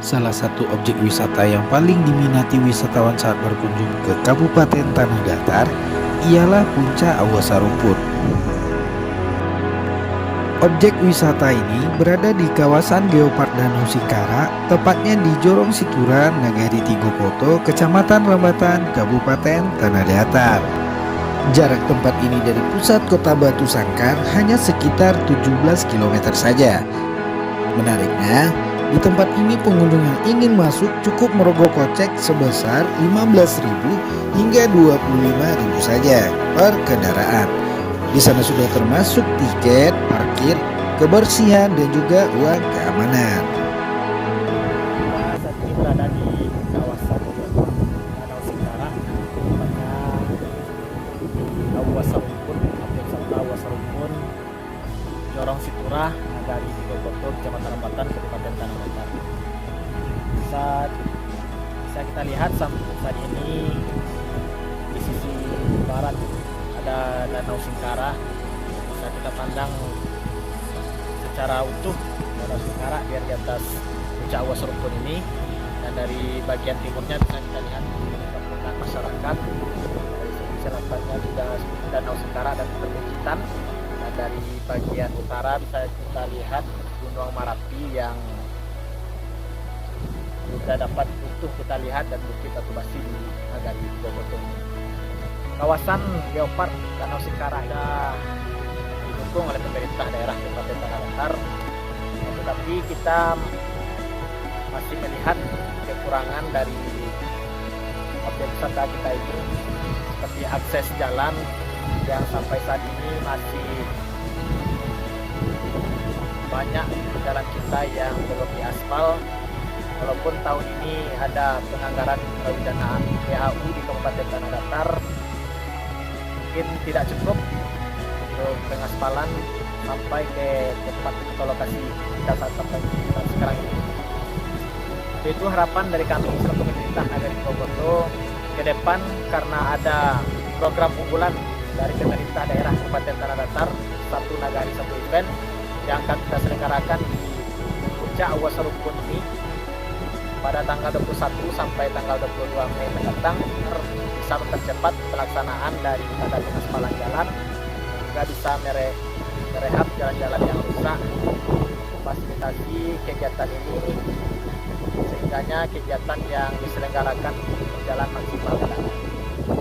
Salah satu objek wisata yang paling diminati wisatawan saat berkunjung ke Kabupaten Tanah Datar ialah Puncak Awa Sarumpun. Objek wisata ini berada di kawasan Geopark Danau Singkara, tepatnya di Jorong Situran, Nagari Tigokoto, Kecamatan Rambatan, Kabupaten Tanah Datar. Jarak tempat ini dari pusat kota Batu Sangkar hanya sekitar 17 km saja. Menariknya, di tempat ini pengunjung yang ingin masuk cukup merogoh kocek sebesar 15.000 hingga 25.000 saja per kendaraan. Di sana sudah termasuk tiket, parkir, kebersihan, dan juga uang keamanan. Saat ini berada di kawasan Danau Singkara, tepatnya Awa Sarumpun, objek wisata Awa Sarumpun, Jorong Situra, Nagari Tigokoto, Kecamatan Rambatan, Kabupaten Tanah Datar. Bisa kita lihat saat ini di sisi barat ada Danau Singkara. Bisa kita pandang secara utuh Danau Singkara di atas Puncak Awa Sarumpun ini, dan dari bagian timurnya bisa kita lihat perkampungan masyarakat. Dari sisi selatannya juga Danau Singkara dan perbukitan, dan dari bagian utara bisa kita lihat Gunung Marapi yang sudah dapat utuh kita lihat, dan Bukit Batu Basi di Nagari Tigokoto. Kawasan Geopark Danau Singkara didukung oleh pemerintah daerah Kabupaten Tanah Datar, tetapi kita masih melihat kekurangan dari objek wisata kita ini, seperti akses jalan yang sampai saat ini masih banyak jalan kita yang belum diaspal. Walaupun tahun ini ada penganggaran pendanaan PAU di Kabupaten Tanah Datar, mungkin tidak cukup untuk pengaspalan sampai ke tempat atau lokasi kita sampai sekarang ini. Itu harapan dari kami selaku pemerintah Nagari Tigokoto ke depan, karena ada program unggulan dari pemerintah daerah Kabupaten Tanah Datar, satu nagari satu event yang akan kita selenggarakan di Puncak Awa Sarumpun ini pada tanggal 21 sampai tanggal 22 Mei mendatang, bisa mempercepat pelaksanaan dari tanda pengaspalan jalan, juga bisa merehab jalan-jalan yang rusak, fasilitasi kegiatan ini sehingganya kegiatan yang diselenggarakan berjalan maksimal.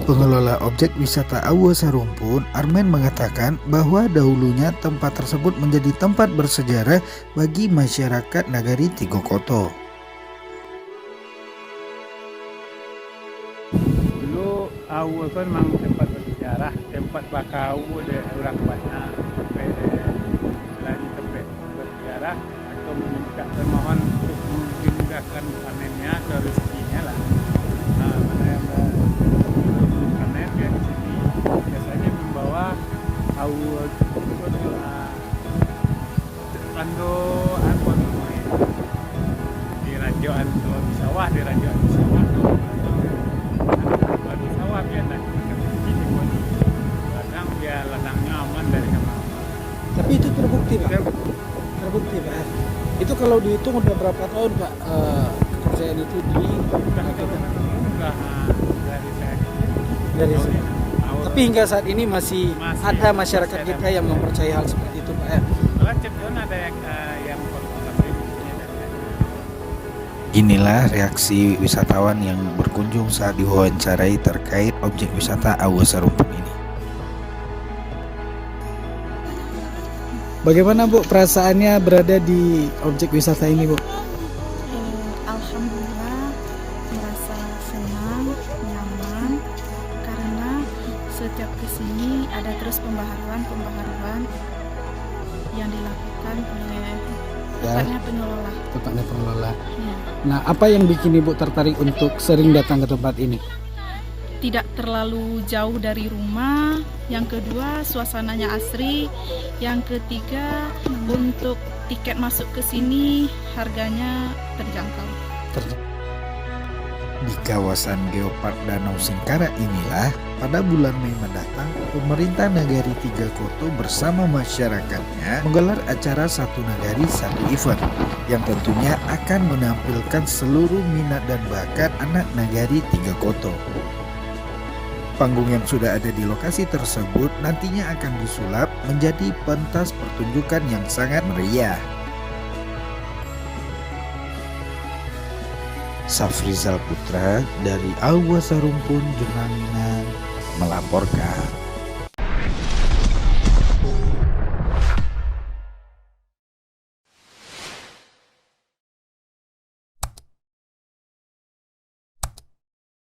Pengelola objek wisata Awa Sarumpun, Armen, mengatakan bahwa dahulunya tempat tersebut menjadi tempat bersejarah bagi masyarakat Nagari Tigokoto. Dulu Awa kan memang tempat bersejarah, tempat bakau ada orang banyak, sampai selain tempat bersejarah atau meminta termohon untuk memudahkan panennya atau rezekinya lah. Nah, mana yang panen dia di sini biasanya membawa Awa itu adalah Ando Anton di radio Ando di sawah, di radio Ando sawah. Ladangnya aman dari hama-hama. Tapi itu terbukti Pak? Terbukti Pak. Itu kalau dihitung udah berapa tahun Pak kepercayaan itu Udah dari saya dari tapi hingga saat ini masih ada masyarakat kita yang mempercayai hal seperti itu Pak ya? Setelah Cepjon ada yang Inilah reaksi wisatawan yang berkunjung saat diwawancarai terkait objek wisata Awa Sarumpun ini. Bagaimana Bu perasaannya berada di objek wisata ini Bu? Alhamdulillah merasa senang, nyaman, karena setiap kesini ada terus pembaharuan yang dilakukan oleh Tempatnya pengelola. Ya. Nah, apa yang bikin Ibu tertarik untuk sering datang ke tempat ini? Tidak terlalu jauh dari rumah. Yang kedua, suasananya asri. Yang ketiga, untuk tiket masuk ke sini harganya terjangkau. Di kawasan Geopark Danau Singkara inilah pada bulan Mei mendatang pemerintah Nagari Tiga Koto bersama masyarakatnya menggelar acara Satu Nagari Satu Event yang tentunya akan menampilkan seluruh minat dan bakat anak Nagari Tiga Koto. Panggung yang sudah ada di lokasi tersebut nantinya akan disulap menjadi pentas pertunjukan yang sangat meriah. Safrizal Putra dari Alwasa Rumpun Jurnaminan melaporkan.